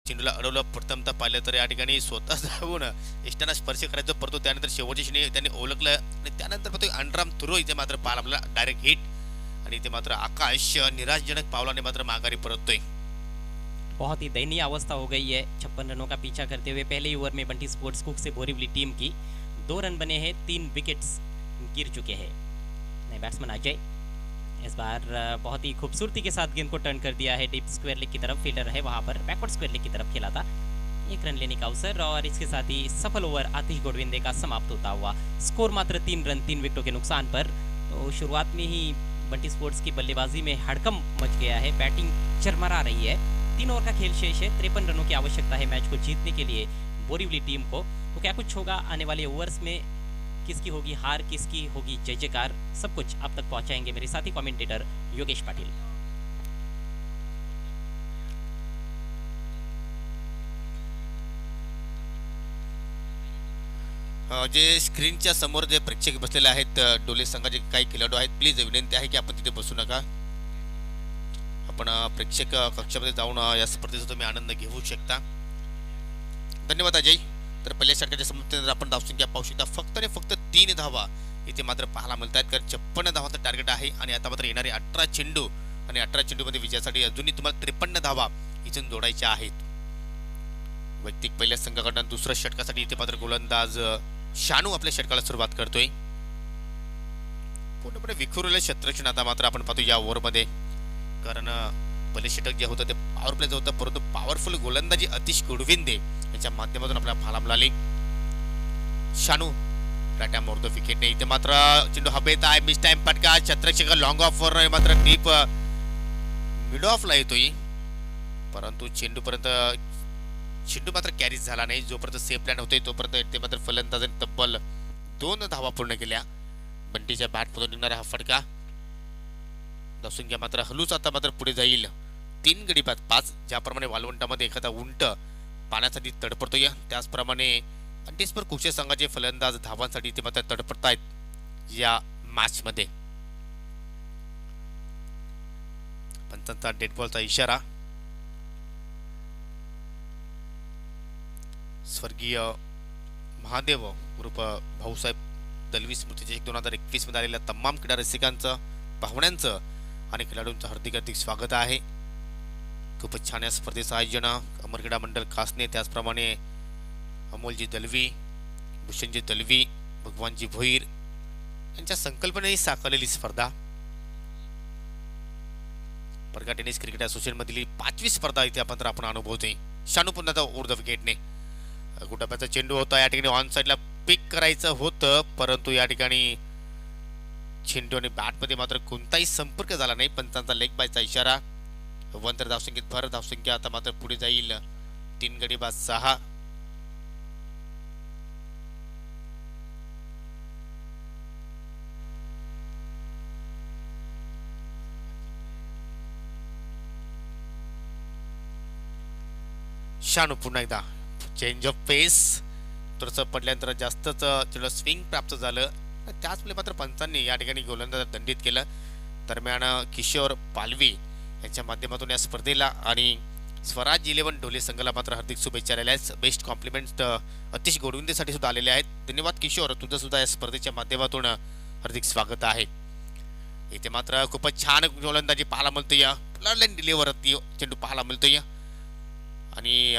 चेंडूला अडवलं, प्रथमतः पाहिलं तर या ठिकाणी स्वतः जाऊन इष्टांना स्पर्श करायचं, परंतु त्यानंतर शेवटच्या क्षणी त्यांनी ओळखलं आणि त्यानंतर पाहतो अंडरआर्म थ्रो इथे मात्र पाहायला आपल्याला डायरेक्ट हिट आणि इथे मात्र आकाश निराशजनक पावलाने मात्र माघारी परततोय। बहुत ही दयनीय अवस्था हो गई है 56 रनों का पीछा करते हुए। पहले ही ओवर में बंटी स्पोर्ट्स कुक से बोरीवली टीम की 2 रन बने हैं, 3 विकेट्स गिर चुके हैं। नए बैट्समैन अजय इस बार बहुत ही खूबसूरती के साथ गेंद को टर्न कर दिया है डीप स्क्वायर लेग की तरफ। फील्डर है वहां पर, बैकवर्ड स्क्वायर लेग की तरफ खेला था। 1 रन लेने का अवसर और इसके साथ ही सफल ओवर आतिश गोडविंदे का समाप्त होता हुआ। स्कोर मात्र 3 रन 3 विकेटों के नुकसान पर। तो शुरुआत में ही बंटी स्पोर्ट्स की बल्लेबाजी में हड़कंप मच गया है, बैटिंग चरमरा रही है। 3 ओवर का खेल शेष है, 53 रनों की आवश्यकता है मैच को जीतने के लिए बोरीवली टीम को। तो क्या कुछ होगा आने वाले ओवर्स में, किसकी होगी हार, किसकी होगी जय जयकार, सब कुछ आप तक पहुंचाएंगे मेरे साथी कमेंटेटर योगेश पाटिल। जे स्क्रीनच्या समोर जे प्रेक्षक बसलेले आहेत, डोले संघाचे काही खेळाडू आहेत, प्लीज विनंती आहे की आपण तिथे बसू नका. आपण प्रेक्षक कक्षामध्ये जाऊन या स्पर्धेचा तुम्ही आनंद घेऊ शकता. धन्यवाद अजय. तर पहिल्या षटकाच्या समाप्तीनंतर आपण धावसंख्या पाहू शकता. फक्त आणि फक्त 3 धावा इथे मात्र पाहायला मिळत आहेत, कारण 56 धावांचं टार्गेट आहे आणि आता मात्र येणारे 18 चेंडू आणि 18 चेंडूमध्ये विजयासाठी अजूनही तुम्हाला 53 धावा इथून जोडायच्या आहेत. वैयक्तिक पहिल्या संघाकडून दुसऱ्या षटकासाठी इथे मात्र गोलंदाज शानू आपल्या षटकाला सुरुवात करतोय. पूर्णपणे विखुरलेलं क्षेत्ररक्षण आता मात्र आपण पाहतो या ओव्हरमध्ये, कारण पहिले षटक जे होतं ते पॉवर प्लेचं होतं, परंतु पॉवरफुल गोलंदाजी आतिश गोडविंदे यांच्या माध्यमातून आपल्याला पाहायला मिळाली. शानू राट्या मोरतो विकेटने. इथे मात्र चेंडू हवेत आहे, मिस टाइम फटका, क्षेत्ररक्षक लॉंग ऑफ वर मात्र डीप मिड ऑफला येतोय, परंतु चेंडू मात्र कॅरीज झाला नाही. जोपर्यंत सेफ लँड होते तोपर्यंत ते मात्र फलंदाजांनी तब्बल 2 धावा पूर्ण केल्या. बंटीच्या बॅटमधून निघणारा हा फटका धावसंख्या मात्र हलूच आता मात्र पुढे जाईल. 3 गडी बाद 5. ज्याप्रमाणे वालवंटामध्ये एखादा उंट पाण्यासाठी तडपडतोय, त्याचप्रमाणे अंटिस्पर कुशे संघाचे फलंदाज धावांसाठी ते मात्र तडपडतायत या मॅच मध्ये. पंचांचा डेड बॉलचा इशारा. स्वर्गीय महादेव उर्फ भाऊसाहेब दलवी स्मृती 2021 मध्ये आलेल्या तमाम क्रीडा रसिकांचं, पाहुण्यांचं आणि खेळाडूंचं हार्दिक हार्दिक स्वागत आहे. खूपच छान या स्पर्धेचं आयोजन अमर क्रीडा मंडळ कासने, त्याचप्रमाणे अमोलजी दलवी, भूषणजी दलवी, भगवानजी भोईर यांच्या संकल्पनेने साकारलेली स्पर्धा. परगा टेनिस क्रिकेट असोसिएशन मधील 5वी स्पर्धा इथे आपण अनुभवतोय. शानू पुन्हा ओव्हर द विकेटने गुटाप्याचा चेंडू होता, या ठिकाणी ऑन साइडला पिक करायचं होतं, परंतु या ठिकाणी चेंडू आणि बॅटमध्ये मात्र कोणताही संपर्क झाला नाही. पंचांचा लेग बायचा इशारा. वंतर धावसंख्येत भर. धावसंख्या आता मात्र पुढे जाईल 3 गडी बाद 6. शानू पुन्हा एकदा चेंज ऑफ पेस. थोडंसं पडल्यानंतर जास्तच थोडं स्विंग प्राप्त झालं. त्याच वेळी मात्र पंचांनी या ठिकाणी गोलंदाज दंडित केलं. दरम्यान किशोर पालवी यांच्या माध्यमातून या स्पर्धेला आणि स्वराज 11 ढोले संघाला मात्र हार्दिक शुभेच्छा आलेल्या आहेत. बेस्ट कॉम्प्लिमेंट आतिश गोडविंदेसाठी सुद्धा आलेले आहेत. धन्यवाद किशोर, तुझं सुद्धा या स्पर्धेच्या माध्यमातून हार्दिक स्वागत आहे. इथे मात्र खूपच छान गोलंदाजी पाहायला मिळतोय. फ्लडलाईन डिलीवर चेंडू पाहायला मिळतोय आणि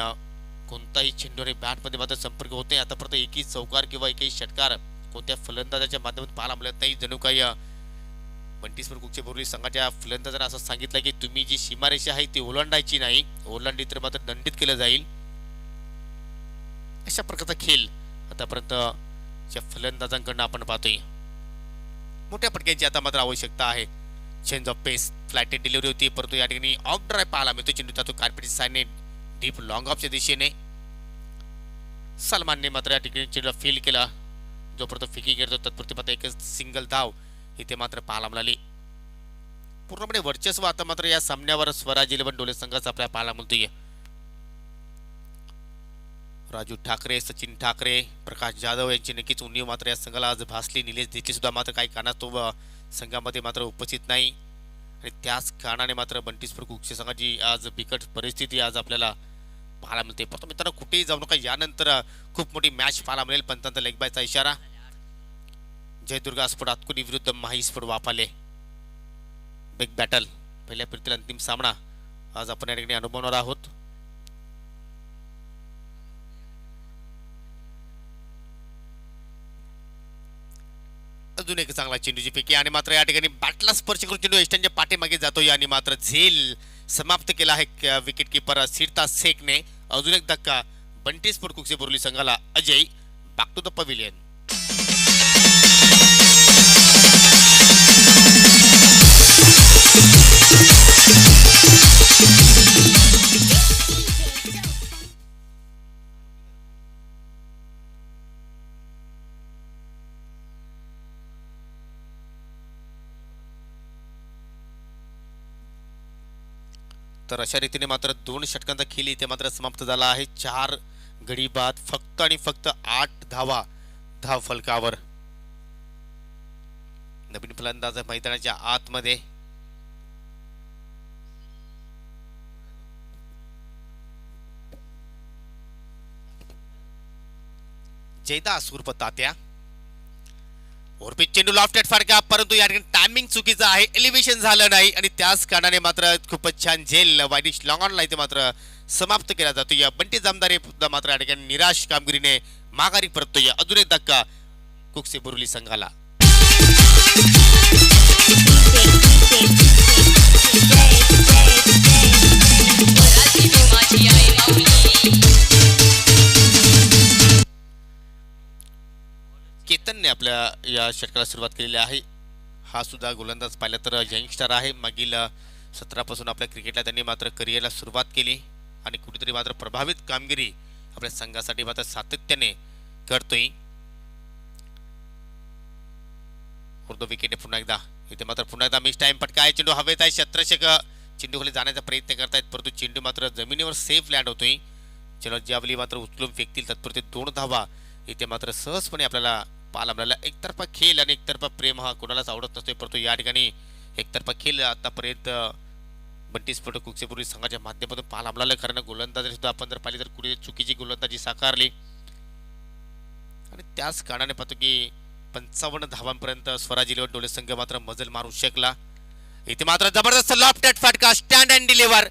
कोणताही चेंडू आणि बॅटमध्ये मात्र संपर्क होत नाही. आतापर्यंत एकही चौकार किंवा एकही षटकार कोणत्या फलंदाजाच्या माध्यमातून पाहायला मिळत नाही. जणू काही बंटीस्पर कुकचे बोरली संघाच्या फलंदाजांना असं सांगितलं की तुम्ही जी सीमारेषा आहे ती ओलांडायची नाही, ओलांडली तर मात्र दंडित केलं जाईल. अशा प्रकारचा खेळ आतापर्यंत फलंदाजांकडून आपण पाहतोय. मोठ्या फटक्यांची आता मात्र आवश्यकता आहे. Change of pace, flighted delivery होती, परंतु या ठिकाणी ऑफ ड्राईव्ह पाहायला मिळतो. चेंडू तो कार्पेट साइडने डीप लॉंग ऑफच्या दिशेने. सलमानने मात्र या ठिकाणी चेंडू फील केला. जोपर्यंत फिकी घेतो तत्पुरती मात्र एकच सिंगल धाव इथे मात्र पाहायला मिळाली. पूर्णपणे वर्चस्व आता मात्र या सामन्यावर स्वराज 11 ढोले संघाचा आपल्याला पाहायला मिळतोय. राजू ठाकरे, सचिन ठाकरे, प्रकाश जाधव यांची नक्कीच उणीव मात्र या संघाला आज भासली. निलेश देशले सुद्धा मात्र काही कारणास्तव संघामध्ये मात्र उपस्थित नाही आणि त्याच कारणाने मात्र बंटीस्पर कुकचे संघाची आज बिकट परिस्थिती आज आपल्याला पाहायला मिळते. परंतु मित्रांनो कुठेही जाऊ नका, यानंतर खूप मोठी मॅच पाहायला मिळेल. पंचांचा लेग बायचा इशारा. जयदुर्गा स्पोर्ट आतकुडी विरुद्ध माही स्पोर्ट वापाले बिग बॅटल पहिल्या फिरतील अंतिम सामना आज आपण या ठिकाणी अनुभवणार आहोत. चांगला चेंडूची फेकी आणि मात्र या ठिकाणी बॅटला स्पर्श करून चेंडू एस्टनच्या पाठीमागे जातोय आणि मात्र झेल समाप्त केला आहे विकेट किपर सिरता शेखने. अजून एक धक्का बंटी स्पोर्ट कुकसे बोरली संघाला. Ajay, back to the pavilion. तर अशा रीतीने मात्र 2 षटकांचा खेळ इथे मात्र समाप्त झाला आहे. 4 गडी बाद, फक्त आणि फक्त 8 धावा धाव फलकावर. नवीन फलंदाज मैदानाच्या आतमध्ये. जयदास उर्फ तात्या ओरपी चेंडू लॉफ्टेड फटका, परंतु या ठिकाणी टायमिंग चुकीचं आहे, एलिव्हेशन झालं नाही आणि त्याच कारणाने मात्र खूपच छान झेल वाईडिश लॉंग ऑनला इथे मात्र समाप्त केला जातो. या बंटी जामदारे मात्र या ठिकाणी निराश कामगिरीने माघारी परततोय. अजून एक धक्का कुकसे बोरली संघाला. केतनने आपल्या या षटकाला सुरुवात केलेली आहे. हा सुद्धा गोलंदाज पाहिला तर यंगस्टर आहे. मागील 17 पासून आपल्या क्रिकेटला त्यांनी मात्र करिअरला सुरुवात केली आणि कुठेतरी मात्र प्रभावित कामगिरी आपल्या संघासाठी मात्र सातत्याने करतोय. उर्दू विकेट पुन्हा एकदा इथे मात्र पुन्हा एकदा मिस टाइम फटका आहे. चेंडू हवेत आहे. क्षेत्ररक्षक चेंडू खाली जाण्याचा प्रयत्न करतायत, परंतु चेंडू मात्र जमिनीवर सेफ लँड होतोय. चलो ज्यावेळी मात्र उचलून फेकतील तत्पुरते 2 धावा इथे मात्र सहजपणे आपल्याला पाहायला मिळाला. एकतर्फा खेळ आणि एकतर्फा प्रेम हा कोणालाच आवडत नसतोय, परंतु या ठिकाणी एकतर्फा खेळ आतापर्यंत बंटी स्पोर्ट कुकसेपूर्वी संघाच्या माध्यमातून पाहायला मिळालं. कारण गोलंदाजी सुद्धा आपण जर पाहिली तर कुठे चुकीची गोलंदाजी साकारली आणि त्याच कारणाने पाहतो की 55 धावांपर्यंत स्वराज इलेव्हन डोळे संघ मात्र मजल मारू शकला. इथे मात्र जबरदस्त लॉफ्टेड फटका, स्टँड अँड डिलिव्हर,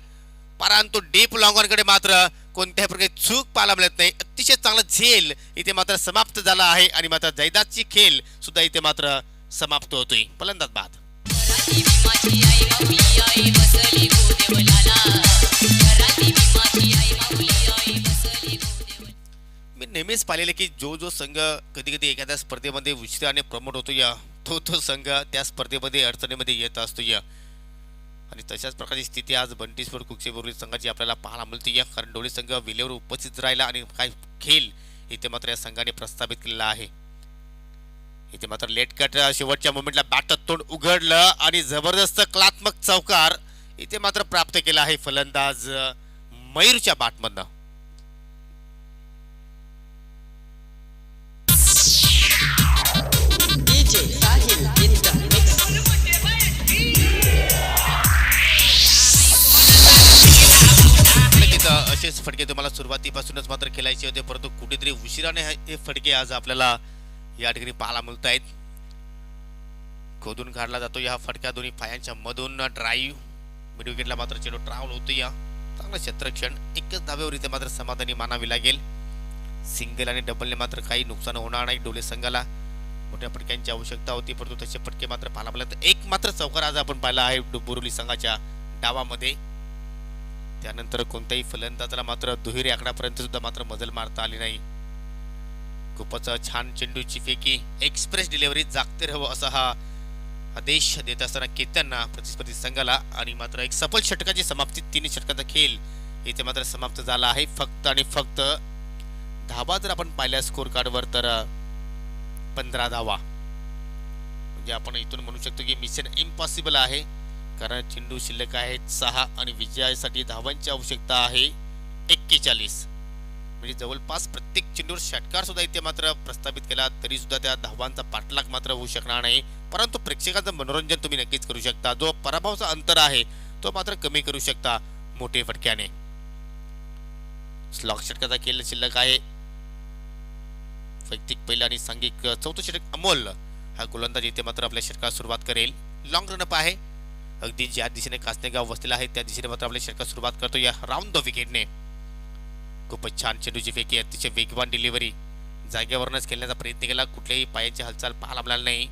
परंतु डीप लॉंग कडे मात्र कोणत्याही प्रकारे चूक पाहायला मिळत नाही. अतिशय चांगला झेल इथे मात्र समाप्त झाला आहे आणि मात्र जयदासची खेळ सुद्धा इथे मात्र समाप्त होतोय. फलंदाज बाद. मी नेहमीच पाहिलेले की जो संघ कधी कधी एखाद्या स्पर्धेमध्ये उशिराने प्रमोट होतो या तो संघ त्या स्पर्धेमध्ये अडचणीमध्ये येत असतो या आणि तशाच प्रकारची स्थिती आज बंटी स्पोर्ट कुकसेपूर्वी संघाची आपल्याला पाहायला मिळते या. कारण डोळे संघ विलेवर उपस्थित राहिला आणि काय खेळ इथे मात्र या संघाने प्रस्थापित केलेला आहे. इथे मात्र लेट कट शेवटच्या मोमेंटला बॅटचं तोंड उघडलं आणि जबरदस्त कलात्मक चौकार इथे मात्र प्राप्त केला आहे फलंदाज मयूरच्या बॅटमधनं. असेच फटके तुम्हाला सुरुवातीपासूनच मात्र खेळायचे होते, परंतु कुठेतरी उशिराने हे फटके आज आपल्याला या ठिकाणी पाहायला मिळत आहेत. खोदून काढला जातो या फटका दोन्ही पायांच्या मधून. ड्राईव्ह मिड विकेटला मात्र चेंडू ट्रॅव्हल होतो या. चांगलं क्षेत्ररक्षण, एकच धाब्यावर इथे मात्र समाधानी मानावी लागेल. सिंगल आणि डबलने मात्र काही नुकसान होणार नाही डोले संघाला. मोठ्या फटक्यांची आवश्यकता होती, परंतु तसे फटके मात्र पाहायला मिळाले. एक मात्र चौकार आज आपण पाहिला आहे बोरिवली संघाच्या डावामध्ये. त्यानंतर कोणत्याही फलंदाजाला मात्र दुहेरी आकड्यापर्यंत सुद्धा मात्र मजल मारता आली नाही. खूपच छान चेंडूची फेकी, एक्सप्रेस डिलिव्हरी, जागते राहावं असा हा आदेश देत असताना केतनना प्रतिस्पर्धी संघाला आणि मात्र एक सफल षटकाची समाप्ती. 3 षटकांचा खेळ इथे मात्र समाप्त झाला आहे. फक्त आणि फक्त धावा जर आपण पाहिल्या स्कोर कार्डवर तर 15 धावा, म्हणजे आपण इथून म्हणू शकतो की मिशन इम्पॉसिबल आहे. कारण चेंडू शिल्लक आहेत 6 आणि विजयासाठी धावांची आवश्यकता आहे 41. म्हणजे जवळपास प्रत्येक चेंडूवर षटकार सुद्धा इथे मात्र प्रस्थापित केला तरी सुद्धा त्या धावांचा पाठलाग मात्र होऊ शकणार नाही. परंतु प्रेक्षकांचं मनोरंजन तुम्ही नक्कीच करू शकता. जो पराभवाचा अंतर आहे तो मात्र कमी करू शकता मोठे फटक्याने. स्लॉग षटकाचा खेळ शिल्लक आहे. वैयक्तिक पहिला आणि सांघिक 4थं षटक अमोल हा गोलंदाज इथे मात्र आपल्या षटकाला सुरुवात करेल. लॉंग रनअप आहे. अगदी ज्या दिशेने कासनेगाव वसलेला आहे त्या दिशेने मात्र आपल्या षटकाला सुरुवात करतो या राऊंड द विकेटने. खूपच छान चेंडूची फेकी, अतिशय वेगवान डिलिव्हरी, जागेवरूनच खेळण्याचा प्रयत्न केला. कुठल्याही पायाची हालचाल पाहायला मिळाली नाही.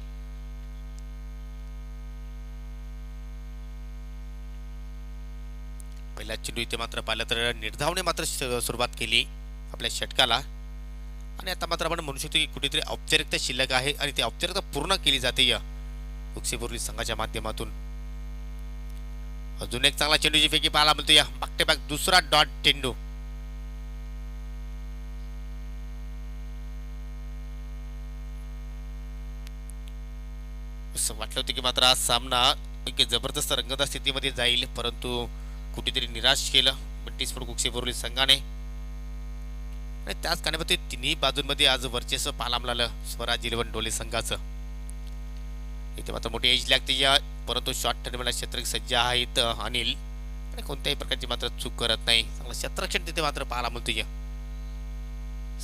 पहिला चेंडू इथे मात्र पाहिलं तर निर्धावने मात्र सुरुवात केली आपल्या षटकाला आणि आता मात्र आपण म्हणू शकतो की कुठेतरी औपचारिकता शिल्लक आहे आणि ती औपचारिकता पूर्ण केली जाते या कुक्षेबोर्ली संघाच्या माध्यमातून. अजून एक चांगला चेंडूची फेकी पाहायला मिळतो या बॅक बॅक दुसरा डॉट चेंडू. असं वाटलं होतं की मात्र आज सामना एक जबरदस्त रंगत स्थितीमध्ये जाईल, परंतु कुठेतरी निराश केलं बंटी स्पोर्ट कुक्षेबोर्ली संघाने आणि त्याच कारणामध्ये तिन्ही बाजूंमध्ये आज वर्चस्व पाहायला मिळालं स्वराज 11 डोले संघाचं. इथे मात्र मोठी एज लागते या, परंतु शॉर्ट टर्मिनल क्षेत्ररक्षक सज्ज आहेत अनिल आणि कोणत्याही प्रकारची मात्र चूक करत नाही. चांगलं क्षेत्ररक्षण तिथे मात्र पाहायला मिळतो या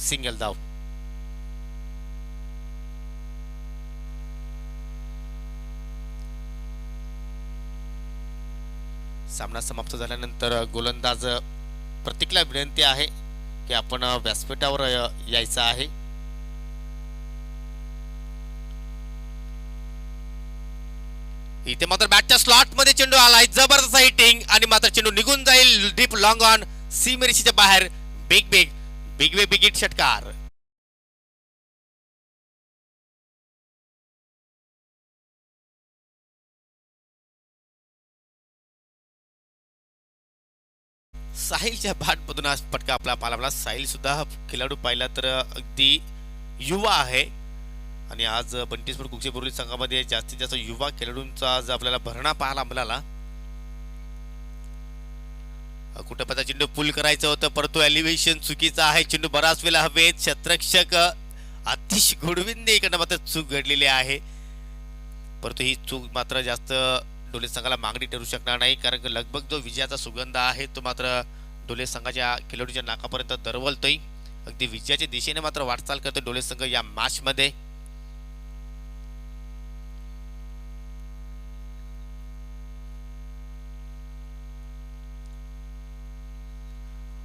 सिंगल धाव. सामना समाप्त झाल्यानंतर गोलंदाज प्रत्येकाला विनंती आहे की आपण व्यासपीठावर यायचं आहे. इथे मात्र बॅटच्या स्लॉट मध्ये चेंडू आलाय, जबरदस्त हिटिंग आणि मात्र चेंडू निघून जाईल डीप लॉंग ऑन सीमेरेषेच्या बाहेर. Big big big way big hit षटकार. साहिलच्या बॅटमधून आज फटका आपला पाहिला. साहिल सुद्धा खेळाडू पाहिला तर अगदी युवा आहे आणि आज बंटी स्पोर्ट कुक्षेबोर्ली संघामध्ये जास्तीत जास्त युवा खेळाडूंचा आज आपल्याला भरणा पाहायला मिळाला. कुठं पता चेंडू पुल करायचं होतं, परंतु एलिव्हेशन चुकीचं आहे. चेंडू बराच वेळा हवेत. क्षेत्ररक्षक आतिश गोडविंदे इकडनं मात्र चूक घडलेली आहे, परंतु ही चूक मात्र जास्त डोले संघाला मागणी ठरू शकणार नाही, कारण लगभग जो विजयाचा सुगंध आहे तो मात्र डोले संघाच्या खेळाडूच्या नाकापर्यंत दरवलतोय. अगदी विजयाच्या दिशेने मात्र वाटचाल करतो डोले संघ या मॅच मध्ये.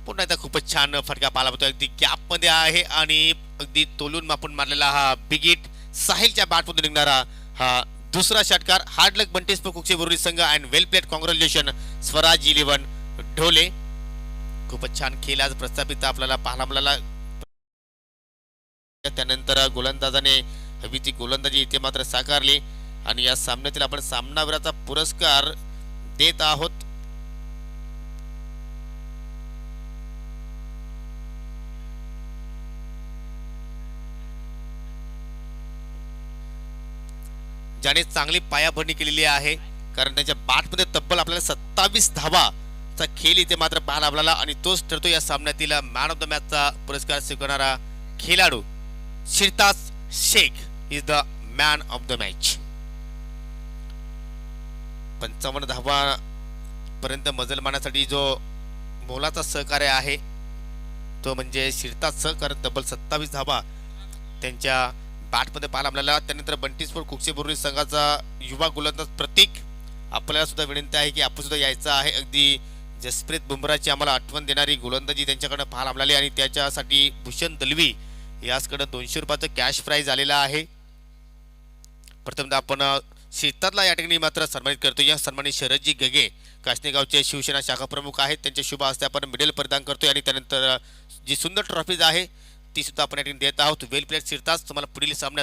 पुन्हा एकदा खूपच छान फटका पाहायला मिळतो, अगदी गॅप मध्ये आहे आणि अगदी तोलून मापून मारलेला हा बिग हिट. साहिलच्या बॅटमधून निघणारा हा दुसरा षटकार. हार्ड लक बंटी स्पोर्ट कुक्षेबोर्ली संघ and well played. Congratulation Swaraj 11 Dhole. खूपच छान खेळ आज प्रस्थापित आपल्याला पाहायला मिळाला. त्यानंतर गोलंदाजाने हवी ती गोलंदाजी इथे मात्र साकारली आणि या सामन्यातील आपण सामनावीराचा पुरस्कार देत आहोत. ज्याने चांगली पायाभरणी केलेली आहे, कारण त्यांच्या बॅटमध्ये तब्बल आपल्याला 27 धावाचा खेळ इथे मात्र पाहायला आपल्याला आणि तोच ठरतो या सामन्यातील मॅन ऑफ द मॅचचा पुरस्कार स्वीकारणारा खेळाडू. Shirtaj Shaikh is the man of the match. 55 धावा पर्यंत मजल मारण्यासाठी जो मोलाचा सहकार्य आहे तो म्हणजे शिरताज सह, कारण तब्बल 27 धावा त्यांच्या बॅटमध्ये पाहायला आपल्याला. त्यानंतर बंटी स्पोर्ट कुक्षेबोर्ली संघाचा युवा गोलंदाज प्रतीक, आपल्याला सुद्धा विनंती आहे की आपण सुद्धा यायचं आहे. अगदी जसप्रीत बुमराची आम्हाला आठवण देणारी गोलंदाजी त्यांच्याकडे पाहायला मिळाली आणि त्याच्यासाठी भूषण दलवी याचकडे 200 रुपयाचं कॅश प्राइज आलेला आहे. प्रथमतः आपण शेतातला या ठिकाणी मात्र सन्मानित करतो. या सन्मानित शरदजी गगे काशनेगावचे शिवसेना शाखा प्रमुख आहेत, त्यांच्या शुभ हस्ते आपण मेडल प्रदान करतोय आणि त्यानंतर जी सुंदर ट्रॉफीज आहे ती सुद्धा आपण या ठिकाणी देत आहोत. वेल प्लेड शिरताज. तुम्हाला पुढील सामन्यात